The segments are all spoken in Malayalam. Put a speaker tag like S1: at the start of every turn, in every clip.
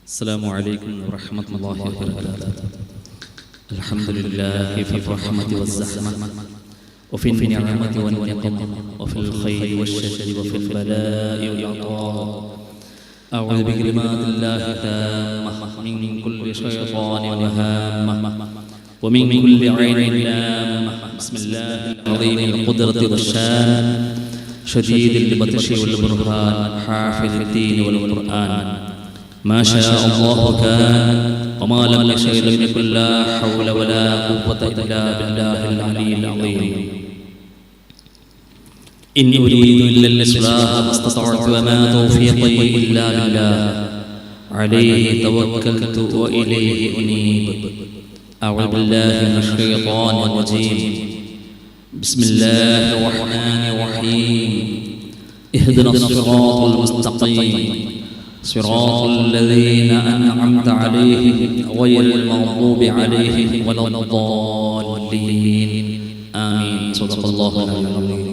S1: السلام عليكم ورحمة الله وبركاته. الحمد لله في الرحمة والزحمة وفي النعمة والنقمة وفي الخير والشر وفي البلاء والعطاء. أعوذ بكلمات الله التامة من كل شيطان وهامة ومن كل عين لامة. بسم الله العظيم القدرة والشان شديد البطش والبرهان حافظ الدين والقرآن. ما شاء الله كان وما لم يشأ لم يكن. لا حول ولا قوة إلا بالله العلي العظيم. إن أريد إلا الإصلاح ما استطعت وما توفيقي إلا بالله عليه توكلت وإليه أنيب. أعوذ بالله من الشيطان الرجيم. بسم الله الرحمن الرحيم. اهدنا الصراط المستقيم صراط الذين أنعمت عليهم غير المغضوب عليهم ولا الضالين. آمين. صدق الله العظيم.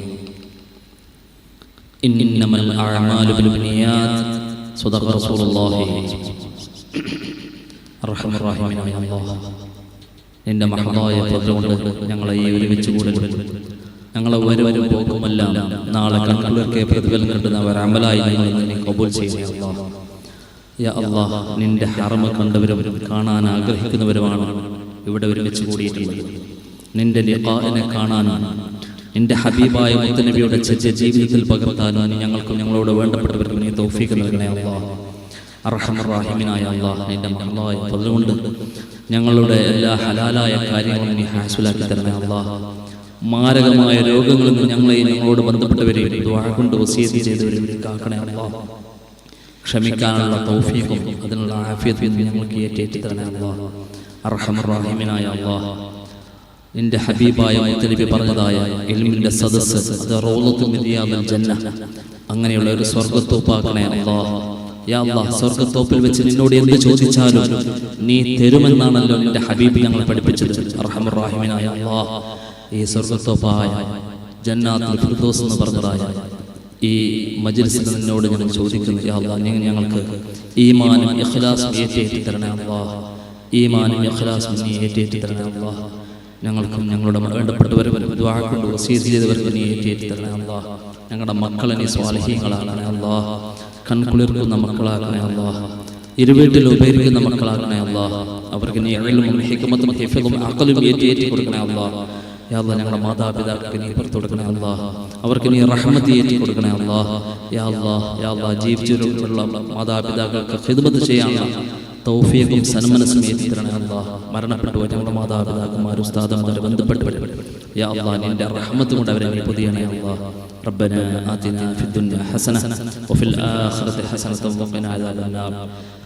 S1: إنما الأعمال بالنيات. صدق رسول الله الرحمن الرحيم. നിന്റെ മഹത്തായ പദകൊണ്ട് ഞങ്ങളെ ഈ ഒരുമിച്ച് കൂടലും ഞങ്ങളെ വരവരും പോകുമെല്ലാം നാളെ കൺകുളിർക്കെ പ്രതിഫലം കിട്ടുന്നവർ അമലായി ഞങ്ങൾ കബൂൽ ചെയ്യുന്നു. യാ അല്ലാഹ്, നിന്റെ ഹറമ കണ്ടവരും കാണാൻ ആഗ്രഹിക്കുന്നവരുമാണ് ഇവിടെ ഒരുമിച്ച് കൂടിയിട്ടുള്ളത്. നിന്റെ ലിഖാഇനെ കാണാനും നിന്റെ ഹബീബായ മുത്തനബിയുടെ ജീവിതത്തിൽ പകർത്താനും ഞങ്ങൾക്കും ഞങ്ങളോട് വേണ്ടപ്പെട്ടവർക്കും നീ തൗഫീഖ് നൽകണേ അല്ലാഹ്. അർഹമർ റഹീമിനായ അല്ലാഹ്, നിന്റെ മഹത്തായ പദകൊണ്ട് ഞങ്ങളുടെ എല്ലാ ഹലാലായ കാര്യങ്ങളും നീ ഹാസുലാക്കി തരണേ അല്ലാഹ്. മാരകമായ രോഗങ്ങളിൽ നിന്ന് ഞങ്ങളെയും ഞങ്ങളോട് ബന്ധപ്പെട്ടവരെയും ദുആ കൊണ്ട് വസിയത്ത് ചെയ്തവരെയും കാക്കണേ അല്ലാഹ്. ക്ഷമിക്കാനുള്ള തൗഫീഖും അതിനുള്ള ആഫിയത്തും ഞങ്ങൾക്ക് ഏറ്റേറ്റി തരണേ അല്ലാഹ്. അർഹമർ റഹീമിനായ അല്ലാഹ്, നിന്റെ ഹബീബായ മുത്തനബി പറഞ്ഞതായ ഇൽമിന്റെ സദസ്സ് അത് റൗളത്തും മിൻ റിയാദിൽ ജന്ന, അങ്ങനെയുള്ള ഒരു സ്വർഗ്ഗത്തോപ്പാക്കണേ അല്ലാഹ്. യാ അല്ലാഹ്, സ്വർഗ്ഗത്തോപ്പിൽ വെച്ച് നിന്നോട് എന്ത് ചോദിച്ചാലും നീ തരുമെന്നാണല്ലോ നിന്റെ ഹബീബ് ഞങ്ങളെ പഠിപ്പിച്ചത്. അർഹമർ റഹീമിനായ അല്ലാഹ്, ഈ സ്വർഗ്ഗത്തോപ്പായ ജന്നാത്തുൽ ഫിർദൗസ് എന്ന് പറഞ്ഞതായ ഈ മജ്ലിസിൽ നിന്നോട് ഞങ്ങൾ ചോദിക്കുന്നു. യാ അല്ലാഹ്, നീ ഞങ്ങൾക്ക് ഈമാനും ഇഖ്ലാസും ഏറ്റേറ്റി തരണേ അല്ലാഹ്. ഈമാനും ഇഖ്ലാസും നീ ഏറ്റേറ്റി തരണേ അല്ലാഹ്. ഞങ്ങൾക്കും ഞങ്ങളുടെ വേണ്ടപ്പെട്ടവരും ദുആ കൊണ്ട് വസിയത്ത് ചെയ്തവർക്കും നീ ഏറ്റേറ്റി തരണേ അല്ലാഹ്. ഞങ്ങളുടെ മക്കളെ നീ സ്വാലിഹീങ്ങളാക്കണേ അല്ലാഹ്. കൺകുളിർക്കുന്ന മക്കളാക്കണേ അല്ലാഹ്. ഇരുവീട്ടിൽ ഉപകരിക്കുന്ന മക്കളാക്കണേ അല്ലാഹ്. അവർക്ക് നീ ഇൽമും ഹിക്മത്തും ഹിഫ്ളും അഖലും ഏറ്റേറ്റി കൊടുക്കണേ അല്ലാഹ്. യാ അല്ലാഹ്, ഞങ്ങളുടെ മാതാപിതാക്കൾക്ക് നീ പുറത്തു കൊടുക്കണേ അല്ലാഹ്. അവർക്ക് നീ റഹ്മത്ത് ഏറ്റി കൊടുക്കണേ അല്ലാഹ്. യാ അല്ലാഹ്, യാ അല്ലാഹ്, ജീവിച്ചിട്ടുള്ള മാതാപിതാക്കൾക്ക് ഖിദ്മത്ത് ചെയ്യാനുള്ള തൗഫീഖും സന്മനസ്സും ഏറ്റി തരണേ അല്ലാഹ്. മരണപ്പെട്ടു ഞങ്ങളുടെ മാതാപിതാക്കന്മാർ ഉസ്താദന്മാർ ബന്ധപ്പെട്ടവർ യാ അല്ലാഹ്, നിന്റെ റഹ്മത്ത് കൊണ്ട് അവരെ നീ പൊതിയണേ അല്ലാഹ്. ربنا آتنا في الدنيا حسنة وفي الآخرة حسنة وقنا عذاب النار.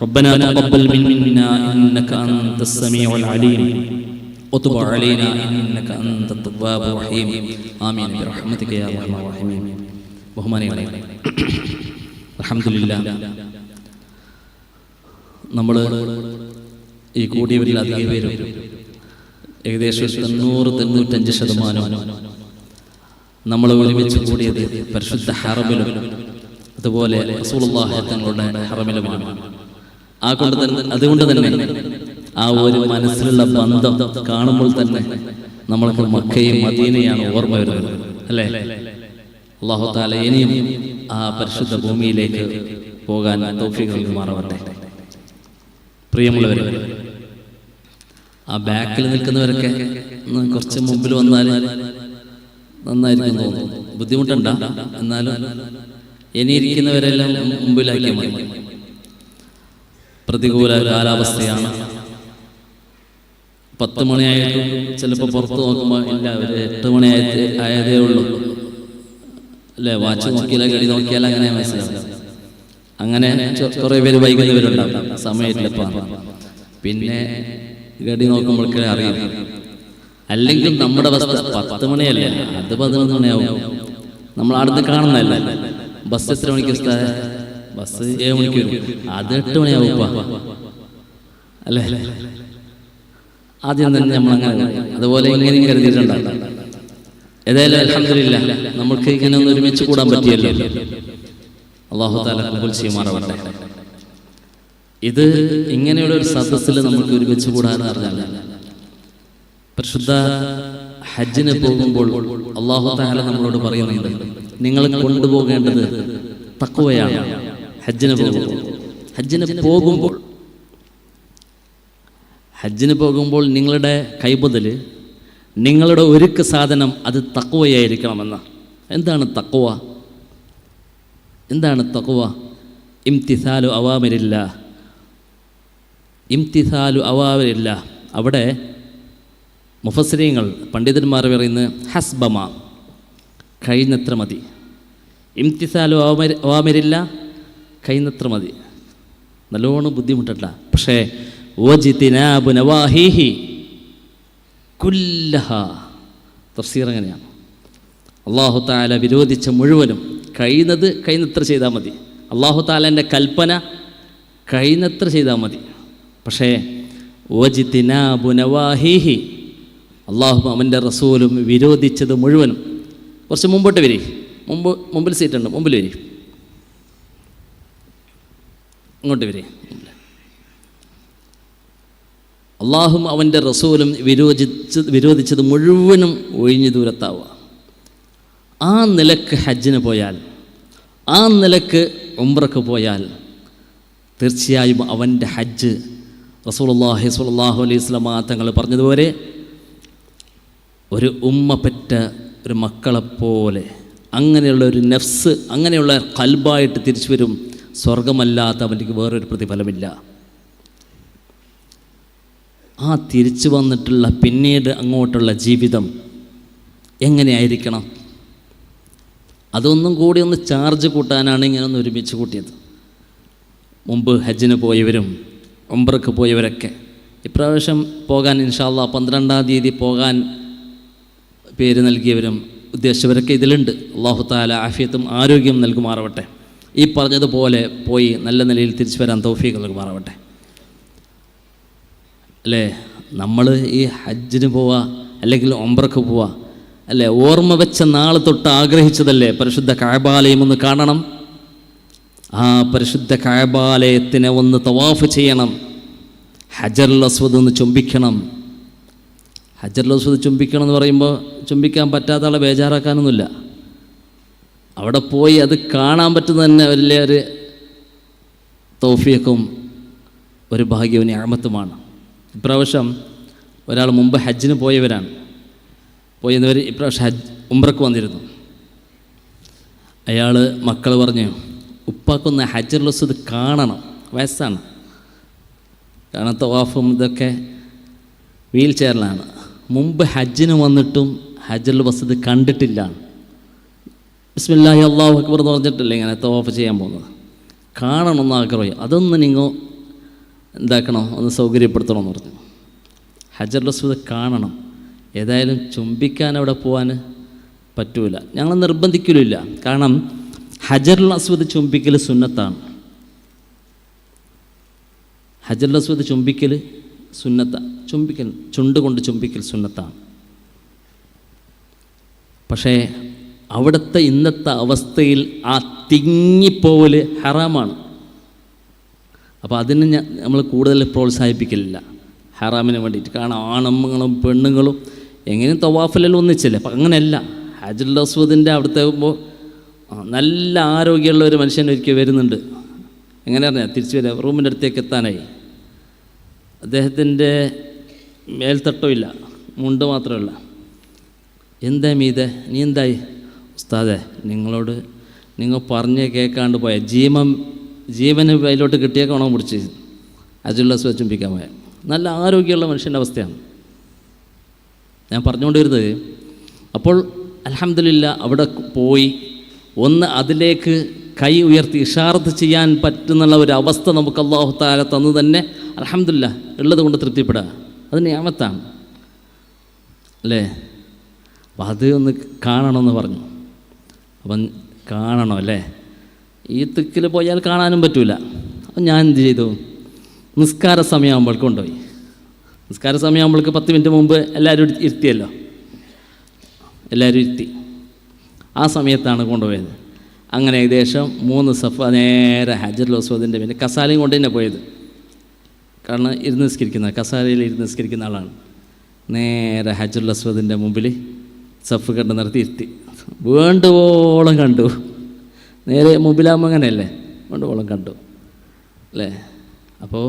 S1: ربنا تقبل منا إنك أنت السميع العليم وتب علينا إنك أنت التواب الرحيم. آمين برحمتك يا أرحم الراحمين. ബഹുമാനികളെ, അൽഹംദുലില്ലാ, നമ്മൾ ഈ കൂടിയവരിൽ അധികം പേരും ഏകദേശം 90-95% നമ്മൾ ഒരുമിച്ച് കൂടിയത് പരിശുദ്ധ ഹറമിലും അതുപോലെ റസൂലുള്ളാഹി തങ്ങളുടെ ഹറമിലുമാണ്. അതുകൊണ്ട് തന്നെ ആ ഒരു മനസ്സിലുള്ള ബന്ധം കാണുമ്പോൾ തന്നെ നമ്മൾക്ക് മക്കയും മദീനയാണ് ഓർമ്മ വരുന്നത്, അല്ലേ? അല്ലാഹു തആല ഇനിയും ആ പരിശുദ്ധ ഭൂമിയിലേക്ക് പോകാൻ തൗഫീഖ് നൽകുമാറാവട്ടെ. പ്രിയമുള്ളവരെ, ആ ബാക്കിൽ നിൽക്കുന്നവരൊക്കെ കുറച്ച് മുമ്പിൽ വന്നാൽ നന്നായിരിക്കും തോന്നുന്നു. ബുദ്ധിമുട്ടുണ്ട, എന്നാലും ഇനിയിരിക്കുന്നവരെല്ലാം മുമ്പിലാക്കിയാൽ മതി. പ്രതികൂല കാലാവസ്ഥയാണ്. 10 മണിയായിട്ടും ചിലപ്പോൾ പുറത്ത് നോക്കുമ്പോൾ ഇല്ല, ഒരു 8 മണി ആയതേ ഉള്ളൂ, അല്ലേ? വാച്ച് നോക്കിയാലോ ഗടി നോക്കിയാലോ അങ്ങനെ മനസ്സിലാവും. അങ്ങനെ കുറേ പേര് വൈകുന്നവരുണ്ടാവും, സമയത്തിലെപ്പാ. പിന്നെ ഗടി നോക്കുമ്പോഴൊക്കെ അറിയാം. അല്ലെങ്കിൽ നമ്മുടെ അവസ്ഥ 10 മണിയല്ലേ, അത് 11 മണിയാവും. നമ്മൾ അടുത്ത് കാണുന്നതല്ല. ബസ് എത്ര മണിക്ക്? ബസ് 7 മണിക്ക് വരും, അത് 8 മണിയാവും, അല്ലേ? ആദ്യം തന്നെ നമ്മൾ അങ്ങനെ അതുപോലെ ഇങ്ങനെയും കരുതിയിട്ടുണ്ടാകും. ഏതായാലും അൽഹംദുലില്ലാ, നമുക്ക് ഇങ്ങനെ ഒന്ന് ഒരുമിച്ച് കൂടാൻ പറ്റിയല്ലോ. അല്ലാഹു തആല കബൂൽ ചെയ്യുമാറാവട്ടെ. ഇത് ഇങ്ങനെയുള്ള ഒരു സദസ്സിൽ നമുക്ക് ഒരുമിച്ച് കൂടാന്ന് പറഞ്ഞാൽ, പരിശുദ്ധ ഹജ്ജിന് പോകുമ്പോൾ അല്ലാഹു തആല നമ്മളോട് പറയുന്നുണ്ട്, നിങ്ങൾ കൊണ്ടുപോകേണ്ടത് തഖ്വയാണ്. ഹജ്ജിന് പോകുമ്പോൾ നിങ്ങളുടെ കൈമുതൽ, നിങ്ങളുടെ ഒരുക്ക് സാധനം അത് തഖ്വയായിരിക്കണമെന്ന്. എന്താണ് തഖ്വ? ഇംതിസാലു അവാമിരില്ല. അവിടെ മുഫസ്സിരീങ്ങൾ, പണ്ഡിതന്മാർ പറയുന്നത് ഹസ്ബമ, കഴിയുന്നത്ര മതി. ഇംതിസാലു അവാമിരില്ല, കഴിയുന്നത്ര മതി. നല്ലോണം ബുദ്ധിമുട്ടല്ല. പക്ഷേ വജിതിനാബു നവാഹിഹി കുല്ലഹ, തഫ്സീർ അങ്ങനെയാണ്. അല്ലാഹു തആല വിരോധിച്ച മുഴുവനും കഴിയുന്നത്ര ചെയ്താൽ മതി. അല്ലാഹു തആലൻ്റെ കൽപ്പന കഴിയുന്നത്ര ചെയ്താൽ മതി. പക്ഷേ വജിതിനാബു നവാഹിഹി, അല്ലാഹു അവൻ്റെ റസൂലും വിരോധിച്ചത് മുഴുവനും. കുറച്ച് മുമ്പോട്ട് വരി, മുമ്പിൽ സീറ്റുണ്ട്, മുമ്പിൽ വരി, ഇങ്ങോട്ട് വരി. അള്ളാഹും അവൻ്റെ റസൂലും വിരോധിച്ചത് മുഴുവനും ഒഴിഞ്ഞു ദൂരത്താവുക. ആ നിലക്ക് ഹജ്ജിന് പോയാൽ, ആ നിലക്ക് ഉംറക്ക് പോയാൽ തീർച്ചയായും അവൻ്റെ ഹജ്ജ് റസൂലുള്ളാഹി സ്വല്ലല്ലാഹു അലൈഹി വസല്ലം തങ്ങൾ പറഞ്ഞതുപോലെ ഒരു ഉമ്മ പെറ്റ ഒരു മക്കളെപ്പോലെ, അങ്ങനെയുള്ള ഒരു നഫ്സ്, അങ്ങനെയുള്ള ഖൽബായിട്ട് തിരിച്ചു വരും. സ്വർഗമല്ലാത്ത അവൻ്റെ വേറൊരു പ്രതിഫലമില്ല. ആ തിരിച്ചു വന്നിട്ടുള്ള പിന്നീട് അങ്ങോട്ടുള്ള ജീവിതം എങ്ങനെയായിരിക്കണം? അതൊന്നും കൂടി ഒന്ന് ചാർജ് കൂട്ടാനാണ് ഇങ്ങനെ ഒന്ന് ഒരുമിച്ച് കൂട്ടിയത്. മുമ്പ് ഹജ്ജിന് പോയവരും ഉംറക്ക് പോയവരൊക്കെ ഇപ്രാവശ്യം പോകാൻ ഇൻഷാ അല്ലാഹ് 12-ാം തീയതി പോകാൻ പേര് നൽകിയവരും ഉദ്ദേശിച്ചവരൊക്കെ ഇതിലുണ്ട്. അല്ലാഹു തആല ആഫിയത്തും ആരോഗ്യം നൽകുമാറാവട്ടെ. ഈ പറഞ്ഞതുപോലെ പോയി നല്ല നിലയിൽ തിരിച്ചു വരാൻ തൗഫീഖ് നൽകുമാറാവട്ടെ. അല്ലേ, നമ്മൾ ഈ ഹജ്ജിന് പോവുക അല്ലെങ്കിൽ ഉംറക്ക് പോവുക അല്ലേ, ഓർമ്മ വെച്ച നാൾ തൊട്ട് ആഗ്രഹിച്ചതല്ലേ പരിശുദ്ധ കഅബാലയം ഒന്ന് കാണണം, ആ പരിശുദ്ധ കഅബാലയത്തിനെ ഒന്ന് തവാഫ് ചെയ്യണം, ഹജറുൽ അസ്വദ് ഒന്ന് ചുംബിക്കണം. ഹജറുൽ അസ്വദ് ചുംബിക്കണം എന്ന് പറയുമ്പോൾ ചുംബിക്കാൻ പറ്റാത്ത ആളെ ബേജാറാക്കാനൊന്നുമില്ല. അവിടെ പോയി അത് കാണാൻ പറ്റുന്ന തന്നെ വലിയൊരു തൗഫീഖും ഒരു ഭാഗ്യവും നിഅമത്തുമാണ്. ഇപ്രാവശ്യം ഒരാൾ മുമ്പ് ഹജ്ജിന് പോയവരാണ്, പോയെന്നവർ ഇപ്രാവശ്യം ഉംറക്ക് വന്നിരുന്നു. അയാൾ മക്കൾ പറഞ്ഞു, ഉപ്പാക്കൊന്ന് ഹജറുൽ അസ്വദ് കാണണം, വയസ്സാണ്, കാരണം തവാഫും ഇതൊക്കെ വീൽ ചെയറിലാണ്. മുമ്പ് ഹജ്ജിന് വന്നിട്ടും ഹജറുൽ അസ്വദ് കണ്ടിട്ടില്ല. ബിസ്മില്ലാഹി അല്ലാഹു അക്ബർ എന്ന് പറഞ്ഞിട്ടില്ല ഇങ്ങനെ തവാഫ് ചെയ്യാൻ പോകുന്നത്. കാണണമെന്ന് ആഗ്രഹം, അതൊന്ന് നിങ്ങൾ എന്താക്കണം, ഒന്ന് സൗകര്യപ്പെടുത്തണമെന്ന് പറഞ്ഞു. ഹജറുൽ അസ്വദ് കാണണം. ഏതായാലും ചുംബിക്കാൻ അവിടെ പോകാൻ പറ്റൂല, ഞങ്ങൾ നിർബന്ധിക്കലില്ല. കാരണം ഹജറുൽ അസ്വദ് ചുംബിക്കൽ സുന്നത്താണ്. ഹജറുൽ അസ്വദ് ചുംബിക്കൽ സുന്നത്താണ്. ചുംബിക്കൽ, ചുണ്ട് കൊണ്ട് ചുംബിക്കൽ സുന്നത്താണ്. പക്ഷേ അവിടുത്തെ ഇന്നത്തെ അവസ്ഥയിൽ ആ തിങ്ങിപ്പോവൽ ഹറാമാണ്. അപ്പോൾ അതിന് നമ്മൾ കൂടുതൽ പ്രോത്സാഹിപ്പിക്കലില്ല ഹറാമിന് വേണ്ടിയിട്ട്. കാരണം ആണുങ്ങളും പെണ്ണുങ്ങളും എങ്ങനെയും തവാഫിലെല്ലാം ഒന്നിച്ചില്ലേ. അപ്പം അങ്ങനെയല്ല, ഹജറുൽ അസ്വദിൻ്റെ അവിടുത്തെ ആകുമ്പോൾ നല്ല ആരോഗ്യമുള്ള ഒരു മനുഷ്യൻ ഒരിക്കൽ വരുന്നുണ്ട്. എങ്ങനെ പറഞ്ഞാൽ തിരിച്ചു വരിക, റൂമിൻ്റെ അടുത്തേക്ക് എത്താനായി. അദ്ദേഹത്തിൻ്റെ മേൽത്തട്ടോ ഇല്ല, മുണ്ട് മാത്രമല്ല. എന്താ മീതെ, നീ എന്തായി? ഉസ്താദെ, നിങ്ങൾ പറഞ്ഞ് കേൾക്കാണ്ട് പോയ ജീവന് അതിലോട്ട് കിട്ടിയേക്കാണോ പിടിച്ച് ഹജറുൽ അസ്വദ് ചുംബിക്കാൻ പോയ. നല്ല ആരോഗ്യമുള്ള മനുഷ്യൻ്റെ അവസ്ഥയാണ് ഞാൻ പറഞ്ഞുകൊണ്ട് വരുന്നത്. അപ്പോൾ അൽഹംദുലില്ലാ അവിടെ പോയി ഒന്ന് അതിലേക്ക് കൈ ഉയർത്തി ഇഷാറത്ത് ചെയ്യാൻ പറ്റുന്നുള്ള ഒരു അവസ്ഥ നമുക്ക് അല്ലാഹു തആല തന്നു തന്നെ അൽഹംദുലില്ലാ, ഉള്ളത് കൊണ്ട് തൃപ്തിപ്പെടുക, അത് നിഅമത്താണ് അല്ലേ. അപ്പം അത് ഒന്ന് കാണണമെന്ന് പറഞ്ഞു. അപ്പം കാണണം അല്ലേ, ഈ തിക്കിൽ പോയാൽ കാണാനും പറ്റൂല. അപ്പം ഞാൻ എന്ത് ചെയ്തു, നിസ്കാര സമയമാകുമ്പോൾ കൊണ്ടുപോയി. നിസ്കാര സമയമാകുമ്പോൾക്ക് 10 മിനിറ്റ് മുമ്പ് എല്ലാവരും ഇരുത്തിയല്ലോ, എല്ലാവരും ഇരുത്തി. ആ സമയത്താണ് കൊണ്ടുപോയത്. അങ്ങനെ ഏകദേശം 3 സഫ നേരെ ഹജറുൽ അസ്വദിൻ്റെ പിന്നെ കസാലയും കൊണ്ട് തന്നെ പോയത്. കാരണം ഇരുന്ന് നിസ്കരിക്കുന്ന, കസാരയിൽ ഇരുന്ന് നിസ്കരിക്കുന്ന ആളാണ്. നേരെ ഹജറുൽ അസ്വദിൻ്റെ മുമ്പിൽ സഫ് കണ്ട് നിർത്തി ഇരുത്തി. വേണ്ടുവോളം കണ്ടു. നേരെ മുമ്പിലാകുമ്പോൾ അങ്ങനെയല്ലേ, വേണ്ടുവോളം കണ്ടു അല്ലേ. അപ്പോൾ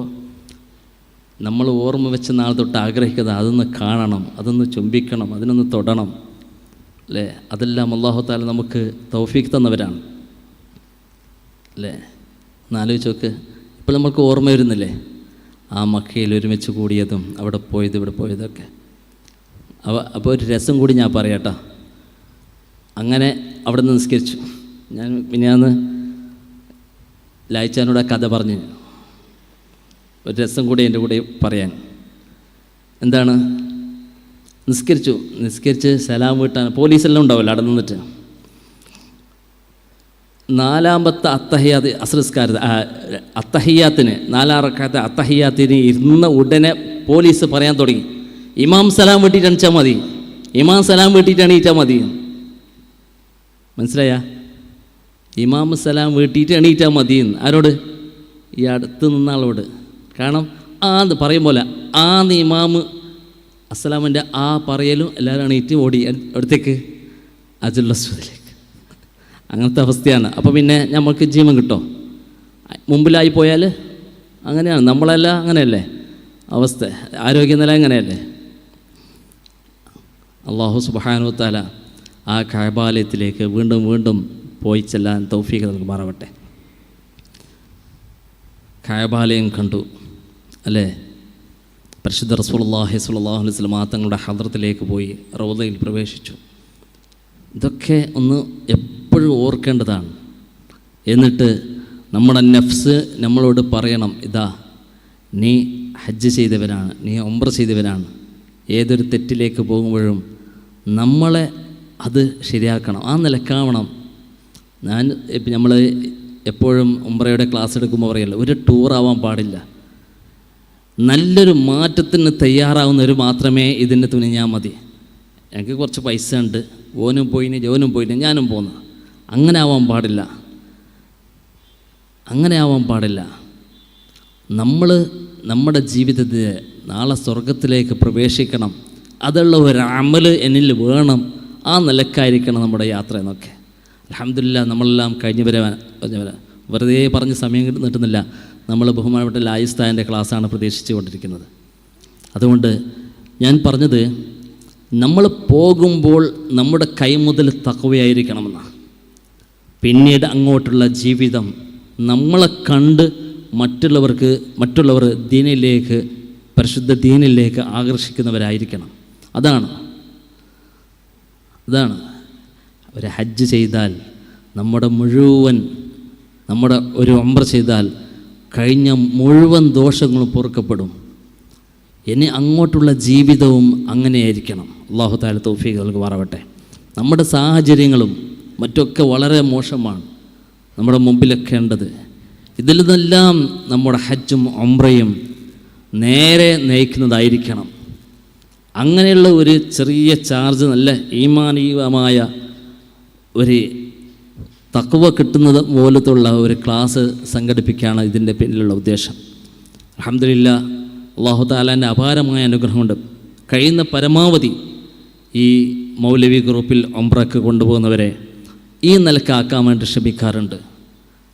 S1: നമ്മൾ ഓർമ്മ വെച്ച നാൾ തൊട്ട് ആഗ്രഹിക്കുന്നത് അതൊന്ന് കാണണം, അതൊന്ന് ചുംബിക്കണം, അതിനൊന്ന് തൊടണം അല്ലേ. അതെല്ലാം അല്ലാഹു തആല നമുക്ക് തൗഫീഖ് തന്നവരാണ് അല്ലേ. ഒന്നാലോചിച്ച് നോക്ക്, ഇപ്പോൾ നമുക്ക് ഓർമ്മ വരുന്നില്ലേ ആ മക്കയിൽ ഒരുമിച്ച് കൂടിയതും അവിടെ പോയത് ഇവിടെ പോയതൊക്കെ. അപ്പോൾ ഒരു രസം കൂടി ഞാൻ പറയാട്ടോ. അങ്ങനെ അവിടെ നിന്ന് നിസ്കരിച്ചു. ഞാൻ മിനിഞ്ഞാന്ന് ലായിച്ചാനോട് ആ കഥ പറഞ്ഞു. ഒരു രസം കൂടി എൻ്റെ കൂടെ പറയാൻ. എന്താണ്, നിസ്കരിച്ച് സലാം വീട്ടാൻ പോലീസെല്ലാം ഉണ്ടാവില്ല അവിടെ നിന്നിട്ട്. നാലാമത്തെ അത്തഹിയാത്ത് അസ്രസ്കാരത്ത് അത്തഹിയാത്തിന് 4 റക്അത്ത് അത്തഹിയാത്തിന് ഇരുന്ന ഉടനെ പോലീസ് പറയാൻ തുടങ്ങി, ഇമാം സലാം വീട്ടിയിട്ട് എണീച്ചാൽ മതി, ഇമാം സലാം വീട്ടിയിട്ട് എണീറ്റാൽ മതി. മനസ്സിലായ? ഇമാം സലാം വീട്ടിയിട്ട് എണീറ്റാൽ മതി. ആരോട്? ഈ അടുത്ത് നിന്ന ആളോട്. കാരണം ആന്ന് പറയും പോലെ ആന്ന് ഇമാമ് അസ്സലാമിൻ്റെ ആ പറയലും എല്ലാവരും എണീറ്റ് ഓടി അടുത്തേക്ക് ഹജറുൽ അസ്വദിലേക്ക്. അങ്ങനത്തെ അവസ്ഥയാണ്. അപ്പോൾ പിന്നെ നമുക്ക് ജീവൻ കിട്ടോ? മുമ്പിലായി പോയാൽ അങ്ങനെയാണ്. നമ്മളെല്ലാം അങ്ങനെയല്ലേ അവസ്ഥ, ആരോഗ്യനില അങ്ങനെയല്ലേ. അല്ലാഹു സുബ്ഹാനഹു വ തആല ആ കഅബാലയത്തിലേക്ക് വീണ്ടും വീണ്ടും പോയി ചെല്ലാൻ തൗഫീഖ് നൽകുമാറാവട്ടെ. കഅബാലയം കണ്ടു അല്ലേ. പരിശുദ്ധ റസൂലുള്ളാഹി സ്വല്ലല്ലാഹു അലൈഹി വസല്ലം തങ്ങളുടെ ഹദ്റത്തിലേക്ക് പോയി റൗദയിൽ പ്രവേശിച്ചു. ഇതൊക്കെ ഒന്ന് എപ്പോഴും ഓർക്കേണ്ടതാണ്. എന്നിട്ട് നമ്മുടെ നഫ്സ് നമ്മളോട് പറയണം, ഇതാ നീ ഹജ്ജ് ചെയ്തവനാണ്, നീ ഉംറ ചെയ്തവനാണ്. ഏതൊരു തെറ്റിലേക്ക് പോകുമ്പോഴും നമ്മളെ അത് ശരിയാക്കണം, ആ നിലക്കാവണം. നമ്മൾ എപ്പോഴും ഉംറയുടെ ക്ലാസ് എടുക്കുമ്പോൾ പറയല്ലോ, ഒരു ടൂറാവാൻ പാടില്ല. നല്ലൊരു മാറ്റത്തിന് തയ്യാറാവുന്നവർ മാത്രമേ ഇതിന് തുനിഞ്ഞാൽ മതി. എനിക്ക് കുറച്ച് പൈസ ഉണ്ട്, ഓനും പോയിന് ജോനും പോയിന് ഞാനും പോന്നു, അങ്ങനെ ആവാൻ പാടില്ല. അങ്ങനെ ആവാൻ പാടില്ല. നമ്മൾ നമ്മുടെ ജീവിതത്തിൽ നാളെ സ്വർഗത്തിലേക്ക് പ്രവേശിക്കണം, അതുള്ള ഒരു അമൽ എന്നിൽ വേണം. ആ നിലക്കായിരിക്കണം നമ്മുടെ യാത്ര എന്നൊക്കെ. അൽഹംദുലില്ലാഹ് നമ്മളെല്ലാം കഴിഞ്ഞവരാൻ വെറുതെ പറഞ്ഞ് സമയം കിട്ടുന്നില്ല. നമ്മൾ ബഹുമാനപ്പെട്ട ലായിസ്താൻ്റെ ക്ലാസ്സാണ് പ്രതീക്ഷിച്ചു കൊണ്ടിരിക്കുന്നത്. അതുകൊണ്ട് ഞാൻ പറഞ്ഞത്, നമ്മൾ പോകുമ്പോൾ നമ്മുടെ കൈമുതൽ തഖ്വയായിരിക്കണമെന്നാണ്. പിന്നീട് അങ്ങോട്ടുള്ള ജീവിതം നമ്മളെ കണ്ട് മറ്റുള്ളവർ ദീനിലേക്ക്, പരിശുദ്ധ ദീനിലേക്ക് ആകർഷിക്കുന്നവരായിരിക്കണം. അതാണ് ഒരു ഹജ്ജ് ചെയ്താൽ, നമ്മുടെ ഒരു ഉംറ ചെയ്താൽ കഴിഞ്ഞ മുഴുവൻ ദോഷങ്ങളും പൊറുക്കപ്പെടും. ഇനി അങ്ങോട്ടുള്ള ജീവിതവും അങ്ങനെയായിരിക്കണം. അല്ലാഹു തആല തൗഫീഖ് നൽകുമാറാവട്ടെ. നമ്മുടെ സാഹചര്യങ്ങളും മറ്റൊക്കെ വളരെ മോശമാണ് നമ്മുടെ മുമ്പിലൊക്കെ ഉണ്ടത്. ഇതിൽ നിന്നെല്ലാം നമ്മുടെ ഹജ്ജും ഉംറയും നേരെ നയിക്കുന്നതായിരിക്കണം. അങ്ങനെയുള്ള ഒരു ചെറിയ ചാർജ്, നല്ല ഈമാനീയമായ ഒരു തഖ്വ കിട്ടുന്നത് പോലത്തുള്ള ഒരു ക്ലാസ് സംഘടിപ്പിക്കുകയാണ് ഇതിൻ്റെ പിന്നിലുള്ള ഉദ്ദേശം. അൽഹംദുലില്ലാഹ്, അല്ലാഹു തആലാൻ്റെ അപാരമായ അനുഗ്രഹമുണ്ട്. കഴിയുന്ന പരമാവധി ഈ മൗലവി ഗ്രൂപ്പിൽ ഉംറക്ക് കൊണ്ടുപോകുന്നവരെ ഈ നിലക്കാക്കാൻ വേണ്ടി ശ്രമിക്കാറുണ്ട്.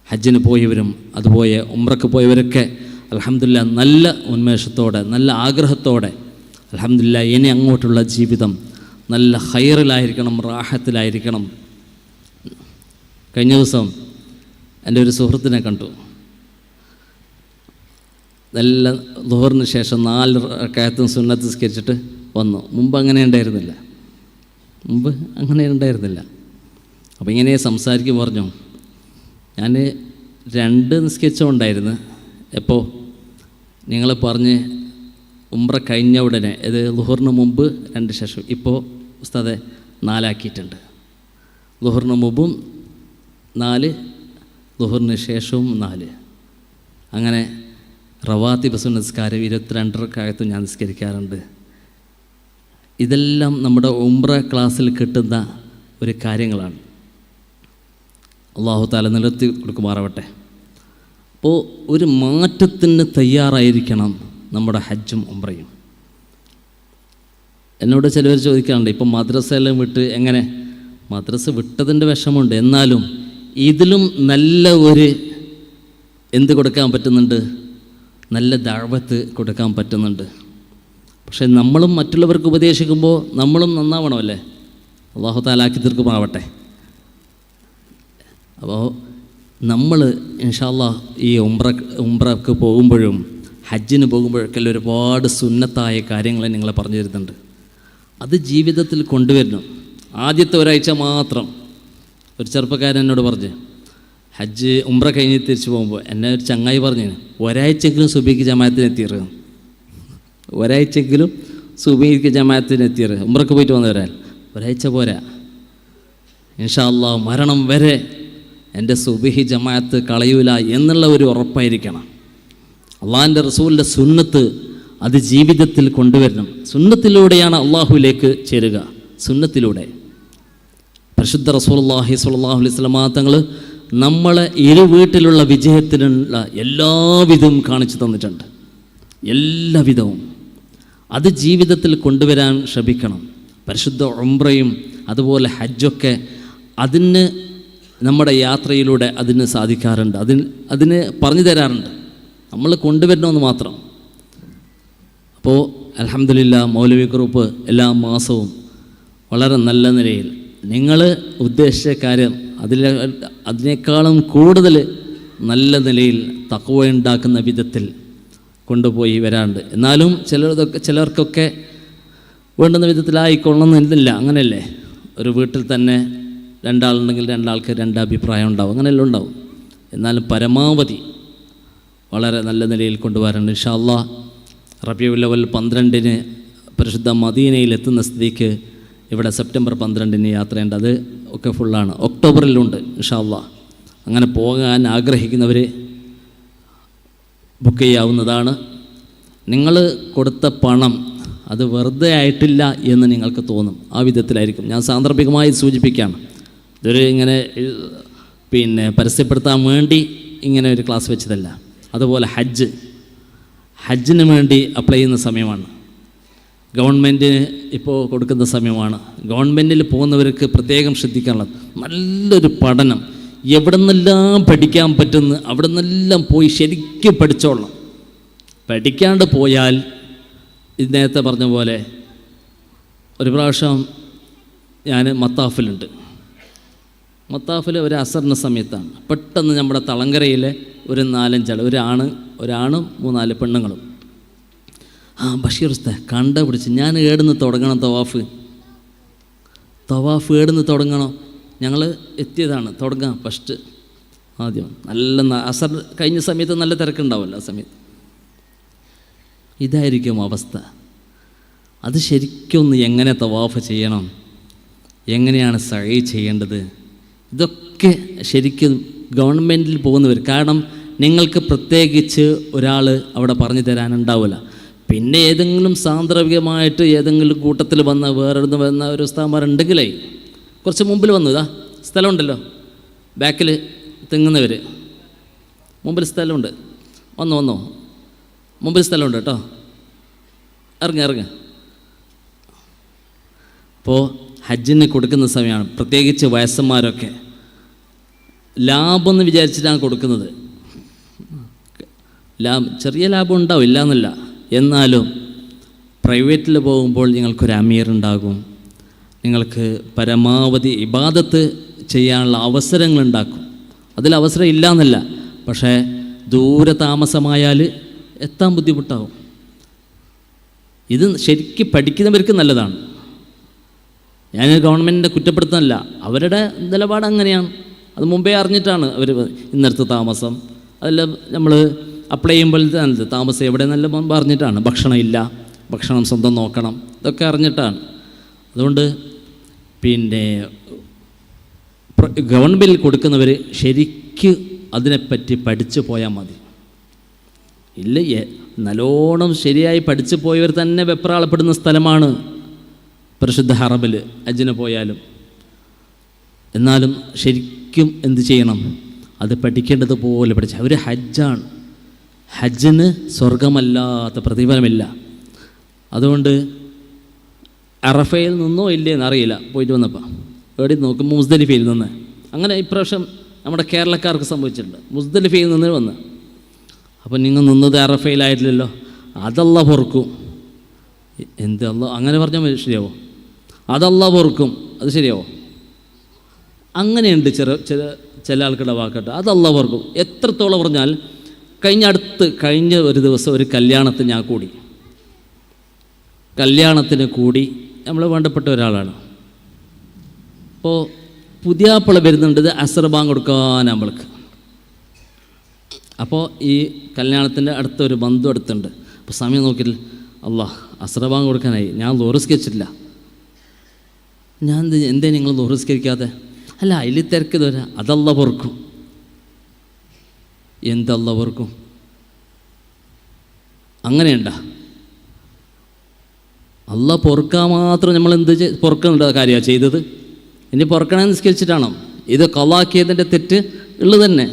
S1: ഹജ്ജിന് പോയവരും അതുപോലെ ഉംറക്ക് പോയവരൊക്കെ അൽഹംദുലില്ലാഹ് നല്ല ഉന്മേഷത്തോടെ, നല്ല ആഗ്രഹത്തോടെ, അൽഹംദുലില്ലാഹ് ഇനി അങ്ങോട്ടുള്ള ജീവിതം നല്ല ഖൈറിലായിരിക്കണം, റാഹത്തിലായിരിക്കണം. കഴിഞ്ഞ ദിവസം എൻ്റെ ഒരു സുഹൃത്തിനെ കണ്ടു. നല്ല ദുഹറിന് ശേഷം 4 റക്അത്തും സുന്നത്ത് നിസ്കരിച്ചിട്ട് വന്നു. മുമ്പ് അങ്ങനെ ഉണ്ടായിരുന്നില്ല. അപ്പോൾ ഇങ്ങനെ സംസാരിക്കും പറഞ്ഞു, ഞാൻ 2 നിസ്കരിച്ചുകൊണ്ടായിരുന്നു. എപ്പോൾ നിങ്ങൾ പറഞ്ഞ് ഉംറ കഴിഞ്ഞ ഉടനെ, ഇത് ദുഹറിന് മുമ്പ് 2 ശേഷം, ഇപ്പോൾ ഉസ്താദെ 4 ആക്കിയിട്ടുണ്ട്. ദുഹറിന് മുമ്പും 4, ദുഹറിന് ശേഷവും 4. അങ്ങനെ റവാത്തിബ് സുന്നസ്കാരം 22 റക്അത്ത് ഞാൻ നിസ്കരിക്കാറുണ്ട്. ഇതെല്ലാം നമ്മുടെ ഉംറ ക്ലാസ്സിൽ കിട്ടുന്ന ഒരു കാര്യങ്ങളാണ്. അല്ലാഹു തആല നിലനിർത്തി കൊടുക്കുമാറാവട്ടെ. അപ്പോൾ ഒരു മാറ്റത്തിന് തയ്യാറായിരിക്കണം നമ്മുടെ ഹജ്ജും ഉംറയും. എന്നോട് ചിലവർ ചോദിക്കാറുണ്ട്, ഇപ്പം മദ്രസയെല്ലാം വിട്ട് എങ്ങനെ? മദ്രസ വിട്ടതിൻ്റെ വിഷമമുണ്ട്, എന്നാലും ഇതിലും നല്ല ഒരു എന്ത് കൊടുക്കാൻ പറ്റുന്നുണ്ട്? നല്ല ദഅവത്ത് കൊടുക്കാൻ പറ്റുന്നുണ്ട്. പക്ഷേ നമ്മളും മറ്റുള്ളവർക്ക് ഉപദേശിക്കുമ്പോൾ നമ്മളും നന്നാവണമല്ലേ? അല്ലാഹു തആല ആക്കി തീർക്കുമാവട്ടെ. അപ്പോൾ നമ്മൾ ഇൻഷാ അല്ലാഹ് ഈ ഉംറക്ക് പോകുമ്പോഴും ഹജ്ജിന് പോകുമ്പോഴൊക്കെ ഒരുപാട് സുന്നത്തായ കാര്യങ്ങൾ നിങ്ങളെ പറഞ്ഞു തരുന്നുണ്ട്. അത് ജീവിതത്തിൽ കൊണ്ടുവരണം. ആദ്യത്തെ ഒരാഴ്ച മാത്രം. ഒരു ചെറുപ്പക്കാരൻ എന്നോട് പറഞ്ഞ്, ഹജ്ജ് ഉംറ കഴിഞ്ഞ് തിരിച്ചു പോകുമ്പോൾ എന്നെ ഒരു ചങ്ങായി പറഞ്ഞു, ഒരാഴ്ചയെങ്കിലും സുബഹിക്ക് ജമാഅത്തിന് എത്തിയത്, ഒരാഴ്ചയെങ്കിലും സുബഹിക്ക് ജമാഅത്തിന് എത്തിയത്, ഉംറക്ക് പോയിട്ട് വന്നവരാൽ ഒരാഴ്ച പോരാ, ഇൻഷാ അല്ലാഹ് മരണം വരെ എൻ്റെ സുബഹി ജമാഅത്ത് കളയൂല എന്നുള്ള ഒരു ഉറപ്പായിരിക്കണം. അള്ളാഹിൻ്റെ റസൂലിൻ്റെ സുന്നത്ത് അത് ജീവിതത്തിൽ കൊണ്ടുവരണം. സുന്നത്തിലൂടെയാണ് അള്ളാഹുവിലേക്ക് ചേരുക. സുന്നത്തിലൂടെ പരിശുദ്ധ റസൂലുള്ളാഹി സ്വല്ലല്ലാഹു അലൈഹി വസല്ലം തങ്ങൾ നമ്മളെ ഇരു വീട്ടിലുള്ള വിജയത്തിനുള്ള എല്ലാവിധവും കാണിച്ചു തന്നിട്ടുണ്ട്. എല്ലാവിധവും അത് ജീവിതത്തിൽ കൊണ്ടുവരാൻ ശ്രമിക്കണം. പരിശുദ്ധ ഉംറയും അതുപോലെ ഹജ്ജൊക്കെ അതിന് നമ്മുടെ യാത്രയിലൂടെ അതിന് സാധിക്കാറുണ്ട്. അതിന് പറഞ്ഞു തരാറുണ്ട്. നമ്മൾ കൊണ്ടുവരണമെന്ന് മാത്രം. അപ്പോൾ അൽഹംദുലില്ലാ മൗലവി ഗ്രൂപ്പ് എല്ലാ മാസവും വളരെ നല്ല നിലയിൽ നിങ്ങൾ ഉദ്ദേശിച്ച കാര്യം അതിനേക്കാളും കൂടുതൽ നല്ല നിലയിൽ തഖ്വ ഉണ്ടാക്കുന്ന വിധത്തിൽ കൊണ്ടുപോയി വരാറുണ്ട്. എന്നാലും ചിലർക്കൊക്കെ വേണ്ടുന്ന വിധത്തിലായിക്കൊള്ളണമെന്നില്ല. അങ്ങനെയല്ലേ? ഒരു വീട്ടിൽ തന്നെ രണ്ടാളുണ്ടെങ്കിൽ രണ്ടാൾക്ക് രണ്ട് അഭിപ്രായം ഉണ്ടാവും, അങ്ങനെയെല്ലാം ഉണ്ടാവും. എന്നാലും പരമാവധി വളരെ നല്ല നിലയിൽ കൊണ്ടുവരാറുണ്ട്. ഇൻഷാ അല്ലാഹ് റബീഉൽ അവ്വൽ 12 പരിശുദ്ധ മദീനയിൽ എത്തുന്ന സ്ഥിതിക്ക് ഇവിടെ സെപ്റ്റംബർ 12 യാത്രയുണ്ട്. അത് ഒക്കെ ഫുള്ളാണ്. ഒക്ടോബറിലുണ്ട് ഇൻഷാ അല്ലാഹ്. അങ്ങനെ പോകാൻ ആഗ്രഹിക്കുന്നവർ ബുക്ക് ചെയ്യാവുന്നതാണ്. നിങ്ങൾ കൊടുത്ത പണം അത് വെറുതെ ആയിട്ടില്ല എന്ന് നിങ്ങൾക്ക് തോന്നും. ആ വിധത്തിലായിരിക്കും. ഞാൻ സാന്ദർഭികമായി സൂചിപ്പിക്കുകയാണ്. ഇതൊരു ഇങ്ങനെ പരസ്യപ്പെടുത്താൻ വേണ്ടി ഇങ്ങനെ ഒരു ക്ലാസ് വെച്ചതല്ല. അതുപോലെ ഹജ്ജിന് വേണ്ടി അപ്ലൈ ചെയ്യുന്ന സമയമാണ്. ഗവൺമെൻറ്റിന് ഇപ്പോൾ കൊടുക്കുന്ന സമയമാണ്. ഗവൺമെൻറ്റിൽ പോകുന്നവർക്ക് പ്രത്യേകം ശ്രദ്ധിക്കാനുള്ളത് നല്ലൊരു പഠനം. എവിടെ നിന്നെല്ലാം പഠിക്കാൻ പറ്റുന്ന അവിടെ നിന്നെല്ലാം പോയി ശരിക്കും പഠിച്ചോളണം. പഠിക്കാണ്ട് പോയാൽ ഇത് നേരത്തെ പറഞ്ഞ പോലെ ഒരു പ്രാവശ്യം ഞാൻ മത്താഫിലുണ്ട്. മത്താഫിൽ ഒരു അസറിൻ്റെ സമയത്താണ് പെട്ടെന്ന് നമ്മുടെ തളങ്കരയിലെ ഒരു 4-5 ആൾ, ഒരാണും 3-4 പെണ്ണുങ്ങളും. ബഷീർ ഉസ്താദ് കണ്ടുപിടിച്ച് ഞാൻ ഏടുന്ന് തുടങ്ങണം തവാഫ് ഏടുന്ന് തുടങ്ങണം? ഞങ്ങൾ എത്തിയതാണ് തുടങ്ങാം ഫസ്റ്റ് ആദ്യം. നല്ല അസർ കഴിഞ്ഞ സമയത്ത് നല്ല തിരക്കുണ്ടാവുമല്ലോ ആ സമയത്ത്. ഇതായിരിക്കും അവസ്ഥ. അത് ശരിക്കൊന്ന് എങ്ങനെ തവാഫ് ചെയ്യണം, എങ്ങനെയാണ് സഈ ചെയ്യേണ്ടത്, ഇതൊക്കെ ശരിക്കും ഗവൺമെൻറ്റിൽ പോകുന്നവർ. കാരണം നിങ്ങൾക്ക് പ്രത്യേകിച്ച് ഒരാൾ അവിടെ പറഞ്ഞു തരാനുണ്ടാവില്ല. പിന്നെ ഏതെങ്കിലും സാന്ദർഭികമായിട്ട് ഏതെങ്കിലും കൂട്ടത്തിൽ വന്ന വേറെടുന്ന് വന്ന ഒരു ഉസ്താദന്മാരുണ്ടെങ്കിലേ കുറച്ച് മുമ്പിൽ വന്നതാ സ്ഥലമുണ്ടല്ലോ, ബാക്കിൽ തിങ്ങുന്നവർ, മുമ്പിൽ സ്ഥലമുണ്ട്, വന്നോ മുമ്പിൽ സ്ഥലമുണ്ട് കേട്ടോ, ഇറങ്ങ. അപ്പോൾ ഹജ്ജിന് കൊടുക്കുന്ന സമയമാണ്. പ്രത്യേകിച്ച് വയസ്സന്മാരൊക്കെ ലാഭമെന്ന് വിചാരിച്ചിട്ടാണ് കൊടുക്കുന്നത്. ചെറിയ ലാഭം ഉണ്ടാവും, ഇല്ല എന്നല്ല. എന്നാലും പ്രൈവറ്റിൽ പോകുമ്പോൾ നിങ്ങൾക്കൊരു അമീർ ഉണ്ടാകും. നിങ്ങൾക്ക് പരമാവധി ഇബാദത്ത് ചെയ്യാനുള്ള അവസരങ്ങളുണ്ടാക്കും. അതിൽ അവസരം ഇല്ല എന്നല്ല, പക്ഷേ ദൂരെ താമസമായാൽ എത്താൻ ബുദ്ധിമുട്ടാവും. ഇത് ശരിക്കും പഠിക്കുന്നവർക്ക് നല്ലതാണ്. ഞാൻ ഗവൺമെൻറ്റിൻ്റെ കുറ്റപ്പെടുത്താനല്ല, അവരുടെ നിലപാട് അങ്ങനെയാണ്. അത് മുമ്പേ അറിഞ്ഞിട്ടാണ് അവർ ഇന്നടുത്ത് താമസം, അതെല്ലാം നമ്മൾ അപ്ലൈ ചെയ്യുമ്പോൾ നല്ലത് താമസം എവിടെ നല്ല മുമ്പ് അറിഞ്ഞിട്ടാണ്. ഭക്ഷണം ഇല്ല, ഭക്ഷണം സ്വന്തം നോക്കണം, ഇതൊക്കെ അറിഞ്ഞിട്ടാണ്. അതുകൊണ്ട് ഗവൺമെൻറ്റിൽ കൊടുക്കുന്നവർ ശരിക്ക് അതിനെപ്പറ്റി പഠിച്ചു പോയാൽ മതി. ഇല്ല, നല്ലോണം ശരിയായി പഠിച്ചു പോയവർ തന്നെ വെപ്രാളപ്പെടുന്ന സ്ഥലമാണ് പരിശുദ്ധ ഹറമിൽ ഹജ്ജിന് പോയാലും. എന്നാലും ശരിക്കും എന്ത് ചെയ്യണം, അത് പഠിക്കേണ്ടതുപോലെ പഠിച്ച ഒരു ഹജ്ജിന് സ്വർഗമല്ലാത്ത പ്രതിഫലമില്ല. അതുകൊണ്ട് അറഫയിൽ നിന്നോ ഇല്ലേന്ന് അറിയില്ല, പോയിട്ട് വന്നപ്പോൾ എവിടെ നോക്കുമ്പോൾ മുസ്ദലിഫയിൽ നിന്ന്. അങ്ങനെ ഇപ്രാവശ്യം നമ്മുടെ കേരളക്കാർക്ക് സംഭവിച്ചിട്ടുണ്ട്. മുസ്ദലിഫയിൽ നിന്ന് വന്ന്, അപ്പോൾ നിങ്ങൾ നിന്നത് അറഫയിലായിട്ടില്ലല്ലോ, അതല്ല പൊറുക്കും. എന്ത് അല്ല അങ്ങനെ പറഞ്ഞാൽ ശരിയാവോ? അതല്ല പൊറുക്കും, അത് ശരിയാവോ? അങ്ങനെയുണ്ട് ചില ആൾക്കാരുടെ വാക്കട്ടെ, അതല്ല പൊറുക്കും. എത്രത്തോളം പറഞ്ഞാൽ കഴിഞ്ഞ ഒരു ദിവസം ഒരു കല്യാണത്തിന് ഞാൻ കൂടി. കല്യാണത്തിന് കൂടി നമ്മൾ വേണ്ടപ്പെട്ട ഒരാളാണ്. അപ്പോൾ പുതിയാപ്പിള വരുന്നുണ്ട്, അസർ ബാങ്ക് കൊടുക്കാൻ നമ്മൾക്ക്. അപ്പോൾ ഈ കല്യാണത്തിൻ്റെ അടുത്തൊരു ബന്ധു അടുത്തുണ്ട്. അപ്പോൾ സമയം നോക്കിയില്ല, അല്ലാഹ് അസർ ബാങ്ക് കൊടുക്കാനായി, ഞാൻ ലോറിസ്കരിച്ചിട്ടില്ല. ഞാൻ എന്തേ നിങ്ങൾ ലോറിസ്കരിക്കാതെ? അല്ല അതിൽ തിരക്ക് തരാം, അതല്ല പൊറുക്കും. എന്തല്ല പൊറുക്കും? അങ്ങനെയുണ്ടാ? അല്ല പൊറുക്കാൻ മാത്രം നമ്മൾ എന്ത് പൊറുക്കേണ്ട കാര്യമാണ് ചെയ്തത്? ഇനി പൊറുക്കണേ നിസ്കരിച്ചിട്ടാണോ? ഇത് ഖളാക്കിയതിൻ്റെ തെറ്റ് ഉള്ളത് തന്നെ.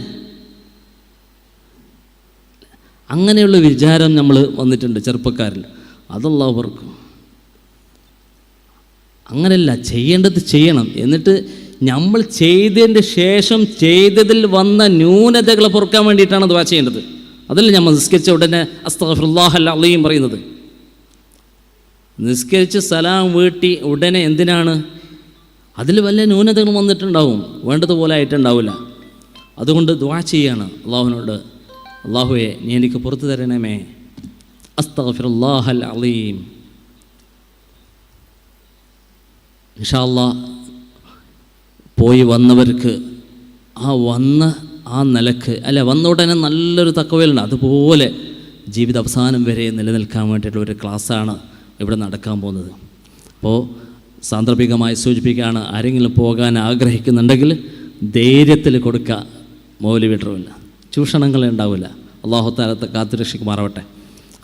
S1: അങ്ങനെയുള്ള വിചാരം നമ്മൾ വന്നിട്ടുണ്ട് ചെറുപ്പക്കാരിൽ. അതല്ല പൊറുക്കും. അങ്ങനെയല്ല, ചെയ്യേണ്ടത് ചെയ്യണം. എന്നിട്ട് നമ്മൾ ചെയ്തതിൻ്റെ ശേഷം ചെയ്തതിൽ വന്ന ന്യൂനതകളെ പൊറുക്കാൻ വേണ്ടിയിട്ടാണ് ദുആ ചെയ്യേണ്ടത്. അതല്ല നമ്മൾ നിസ്കരിച്ച ഉടനെ അസ്തഗ്ഫിറുല്ലാഹൽ അളീം പറയുന്നത്. നിസ്കരിച്ച് സലാം വീട്ടി ഉടനെ എന്തിനാണ്? അതിൽ വല്ല ന്യൂനതകളും വന്നിട്ടുണ്ടാവും, വേണ്ടതുപോലെ ആയിട്ടുണ്ടാവില്ല. അതുകൊണ്ട് ദുആ ചെയ്യാണ് അള്ളാഹുവിനോട്, അള്ളാഹുവേ നീ എനിക്ക് പുറത്തു തരണമേ, അസ്തഗ്ഫിറുല്ലാഹൽ അളീം. ഇൻഷാ അല്ലാഹ് പോയി വന്നവർക്ക് ആ നിലക്ക് വന്ന ഉടനെ നല്ലൊരു തഖ്വയുണ്ട്, അതുപോലെ ജീവിത അവസാനം വരെ നിലനിൽക്കാൻ വേണ്ടിയിട്ടുള്ള ഒരു ക്ലാസ്സാണ് ഇവിടെ നടക്കാൻ പോകുന്നത്. അപ്പോൾ സാന്ദർഭികമായി സൂചിപ്പിക്കുകയാണ്, ആരെങ്കിലും പോകാൻ ആഗ്രഹിക്കുന്നുണ്ടെങ്കിൽ ധൈര്യത്തിൽ കൊടുക്കുക, മൗലവിട്ടറുമില്ല, ചൂഷണങ്ങൾ ഉണ്ടാവില്ല. അല്ലാഹു തആല കാത്തുരക്ഷിക്കുമാറാവട്ടെ.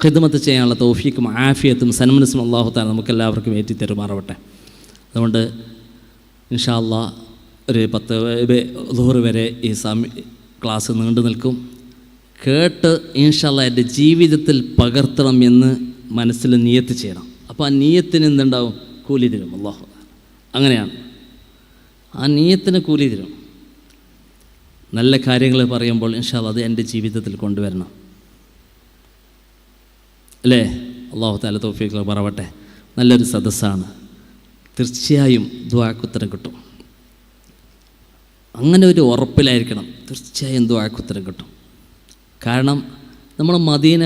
S1: ഖിദ്മത്ത് ചെയ്യാനുള്ള തൗഫീഖും ആഫിയത്തും സന്മനസ്സും അല്ലാഹു തആല നമുക്കെല്ലാവർക്കും ഏറ്റിത്തരുമാറാവട്ടെ. അതുകൊണ്ട് ഇൻഷാ അല്ലാഹ് ഒരു 10 ളുഹർ വരെ ഈ ക്ലാസ് നീണ്ടു നിൽക്കും. കേട്ട് ഇൻഷാ അല്ലാഹ് എൻ്റെ ജീവിതത്തിൽ പകർത്തണം എന്ന് മനസ്സിൽ നിയത്ത് ചെയ്യണം. അപ്പോൾ ആ നിയത്തിന് എന്തുണ്ടാവും? കൂലി തരും അല്ലാഹു. അങ്ങനെയാണ്, ആ നിയത്തിന് കൂലി തരും. നല്ല കാര്യങ്ങൾ പറയുമ്പോൾ ഇൻഷാ അല്ലാഹ് അത് എൻ്റെ ജീവിതത്തിൽ കൊണ്ടുവരണം, അല്ലേ? അല്ലാഹു തആല തൗഫീഖ് പറവട്ടെ. നല്ലൊരു സദസ്സാണ്, തീർച്ചയായും ദുആക്കുത്തരം കിട്ടും. അങ്ങനെ ഒരു ഉറപ്പിലായിരിക്കണം, തീർച്ചയായും ദുആക്കുത്തരം കിട്ടും. കാരണം നമ്മൾ മദീന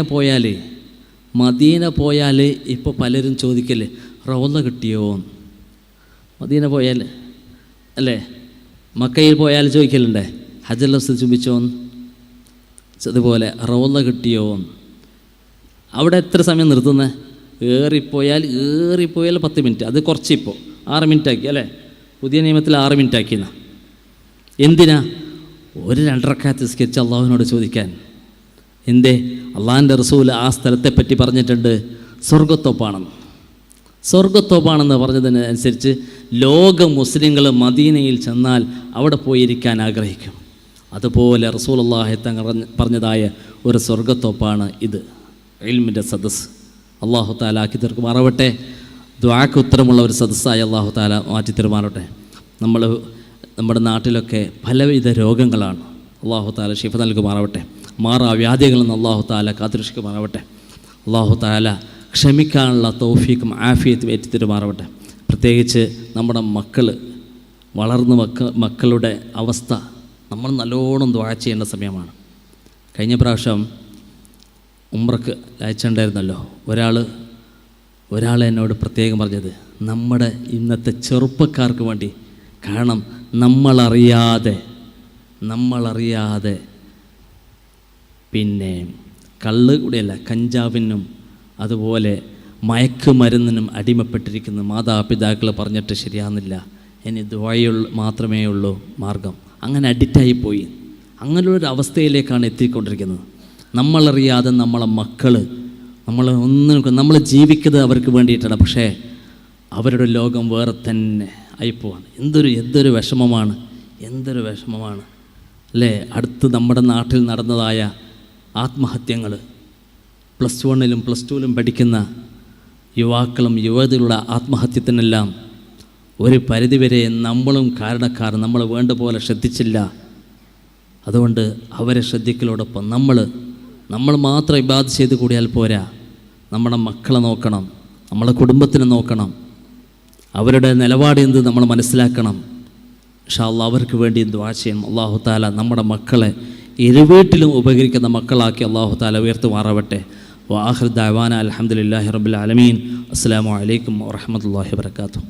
S1: പോയാൽ ഇപ്പോൾ പലരും ചോദിക്കല്ലേ, റൗള കിട്ടിയോ? മദീന പോയാൽ അല്ലേ? മക്കയിൽ പോയാൽ ചോദിക്കലുണ്ടേ, ഹജറുൽ അസ്വദ് ചുംബിച്ചോന്ന്. അതുപോലെ റൗള കിട്ടിയോ? അവിടെ എത്ര സമയം നിർത്തുന്നത്? ഏറിപ്പോയാൽ 10 മിനിറ്റ്, അത് കുറച്ചിപ്പോൾ 6 മിനിറ്റ് ആക്കി, അല്ലേ? പുതിയ നിയമത്തിൽ 6 മിനിറ്റ് ആക്കിയെന്ന. എന്തിനാ? ഒരു 2 റക്അത്ത് നിസ്കരിച്ച് അള്ളാഹുവിനോട് ചോദിക്കാൻ. എന്തേ? അള്ളാഹിൻ്റെ റസൂൽ ആ സ്ഥലത്തെപ്പറ്റി പറഞ്ഞിട്ടുണ്ട്, സ്വർഗത്തോപ്പാണെന്ന് പറഞ്ഞതിനനുസരിച്ച് ലോക മുസ്ലിങ്ങൾ മദീനയിൽ ചെന്നാൽ അവിടെ പോയിരിക്കാൻ ആഗ്രഹിക്കും. അതുപോലെ റസൂലുള്ളാഹി തങ്ങൾ പറഞ്ഞതായ ഒരു സ്വർഗത്തോപ്പാണ് ഇത്, ഇൽമിൻ്റെ സദസ്സ്. അല്ലാഹു തആല ആക്കി തീർക്കുമാറാവട്ടെ. ദുആക്ക് ഉത്തരമുള്ള ഒരു സദസ്സായി അല്ലാഹു തആല മാറ്റി തീർമാറട്ടെ. നമ്മുടെ നാട്ടിലൊക്കെ പലവിധ രോഗങ്ങളാണ്, അല്ലാഹു തആല ശിഫ നൽകുമാറാവട്ടെ. വ്യാധികളിൽ നിന്ന് അല്ലാഹു തആല കാത്തുരക്ഷിക്കുമാറാവട്ടെ. അല്ലാഹു തആല ക്ഷമിക്കാനുള്ള തൗഫീഖും ആഫിയത്തും ഏറ്റിത്തരുമാറാവട്ടെ. പ്രത്യേകിച്ച് നമ്മുടെ വളർന്ന മക്കളുടെ അവസ്ഥ നമ്മൾ നല്ലോണം ദുആ ചെയ്യേണ്ട സമയമാണ്. കഴിഞ്ഞ പ്രാവശ്യം ഉംറക്ക് അയച്ചിട്ടുണ്ടായിരുന്നല്ലോ ഒരാൾ എന്നോട് പ്രത്യേകം പറഞ്ഞത്, നമ്മുടെ ഇന്നത്തെ ചെറുപ്പക്കാർക്ക് വേണ്ടി. കാരണം നമ്മളറിയാതെ പിന്നെ കള്ള് കൂടെയല്ല, കഞ്ചാവിനും അതുപോലെ മയക്കുമരുന്നിനും അടിമപ്പെട്ടിരിക്കുന്ന മാതാപിതാക്കൾ പറഞ്ഞിട്ട് ശരിയാകുന്നില്ല, ഇനി ദുആ മാത്രമേ ഉള്ളൂ മാർഗം. അങ്ങനെ അഡിക്റ്റായിപ്പോയി. അങ്ങനെയുള്ളൊരു അവസ്ഥയിലേക്കാണ് എത്തിക്കൊണ്ടിരിക്കുന്നത്. നമ്മളറിയാതെ നമ്മളെ മക്കൾ നമ്മൾ ജീവിക്കുന്നത് അവർക്ക് വേണ്ടിയിട്ടാണ്, പക്ഷേ അവരുടെ ലോകം വേറെ തന്നെ ആയിപ്പോവാണ്. എന്തൊരു വിഷമമാണ് അല്ലേ? അടുത്ത് നമ്മുടെ നാട്ടിൽ നടന്നതായ ആത്മഹത്യകൾ, +1-ലും +2-ലും പഠിക്കുന്ന യുവാക്കളും യുവതികളുടെ ആത്മഹത്യത്തിനെല്ലാം ഒരു പരിധിവരെ നമ്മളും കാരണക്കാർ, നമ്മൾ വേണ്ട പോലെ ശ്രദ്ധിച്ചില്ല. അതുകൊണ്ട് അവരെ ശ്രദ്ധിക്കലോടൊപ്പം നമ്മൾ മാത്രം ഇബാദത്ത് ചെയ്ത് കൂടിയാൽ പോരാ, നമ്മുടെ മക്കളെ നോക്കണം, നമ്മളെ കുടുംബത്തിനെ നോക്കണം, അവരുടെ നിലപാട് എന്ത് നമ്മൾ മനസ്സിലാക്കണം. ഇൻഷാ അല്ലാഹ് അവർക്ക് വേണ്ടി ദുആ ചെയ്യണം. അല്ലാഹു തആല നമ്മുടെ മക്കളെ ഇരുവീട്ടിലും ഉപകരിക്കുന്ന മക്കളാക്കി അല്ലാഹു തആല ഉയർത്തുമാറാവട്ടെ. വആഖിറു ദഅവാന അൽഹംദുലില്ലാഹി റബ്ബിൽ ആലമീൻ. അസ്സലാമു അലൈക്കും വറഹ്മത്തുള്ളാഹി വബറകാതുഹു.